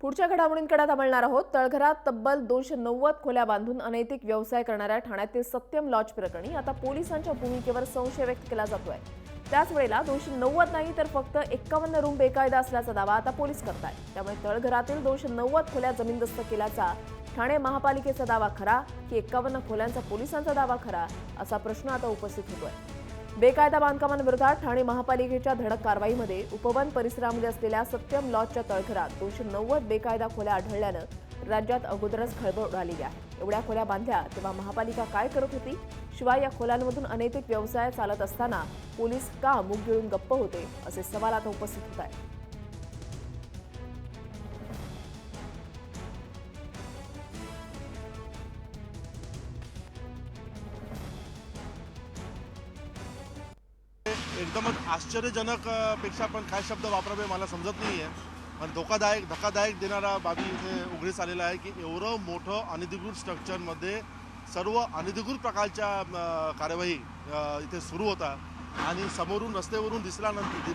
पुढच्या घडामोडींकडे आता वळणार आहोत। तळघरात तब्बल 290 खोल्या बांधून अनैतिक व्यवसाय करणाऱ्या ठाण्यातील सत्यम लॉज प्रकरणी आता पोलिसांच्या भूमिकेवर संशय व्यक्त केला जातोय। त्याच वेळेला 290 नाही तर फक्त 51 रूम बेकायदा असल्याचा दावा आता पोलीस करतायत। त्यामुळे तळघरातील 290 खोल्या जमीनदस्त केल्याचा ठाणे महापालिकेचा दावा खरा की 51 खोल्यांचा पोलिसांचा दावा खरा असा प्रश्न आता उपस्थित होतोय। बेकायदा बांधकामांविरोधात ठाणे महापालिकेच्या धडक कारवाईमध्ये उपवन परिसरामध्ये असलेल्या सत्यम लॉजच्या तळघरात 290 बेकायदा खोल्या आढळल्यानं राज्यात अगोदरच खळबळ उडालेली आहे। एवढ्या खोल्या बांधल्या तेव्हा महापालिका काय करत होती? शिवाय या खोल्यांमधून अनैतिक व्यवसाय चालत असताना पोलीस का मूग गिळून गप्प होते असे सवाल आता उपस्थित होत आहेत। एकदमच आश्चर्यजनक पेक्षा पण काय शब्द वापरावे मला समजत नाही आहे। पण धक्कादायक देणारा बाबी इथे उघडीस आलेला आहे की एवढं मोठं अनधिकृत स्ट्रक्चरमध्ये सर्व अनधिकृत प्रकारच्या कार्यवाही इथे सुरू होता आणि समोरून रस्त्यावरून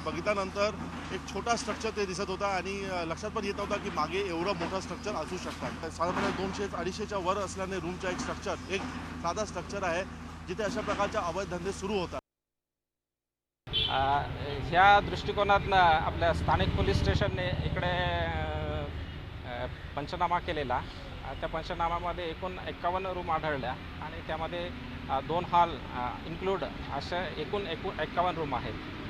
बघितल्यानंतर एक छोटा स्ट्रक्चर ते दिसत होता आणि लक्षात पण येत होता की मागे एवढं मोठं स्ट्रक्चर असू शकतात। साधारणपणे 200-250च्या वर असल्याने रूमचा एक स्ट्रक्चर एक साधा स्ट्रक्चर आहे जिथे अशा प्रकारच्या अवैध धंदे सुरू होतात। ह्या दृष्टिकोनातनं आपल्या स्थानिक पोलीस स्टेशनने इकडे पंचनामा केलेला। त्या पंचनामामध्ये एकूण 51 रूम आढळल्या आणि त्यामध्ये 2 हॉल इन्क्लूड अशा एकूण 51 रूम आहेत।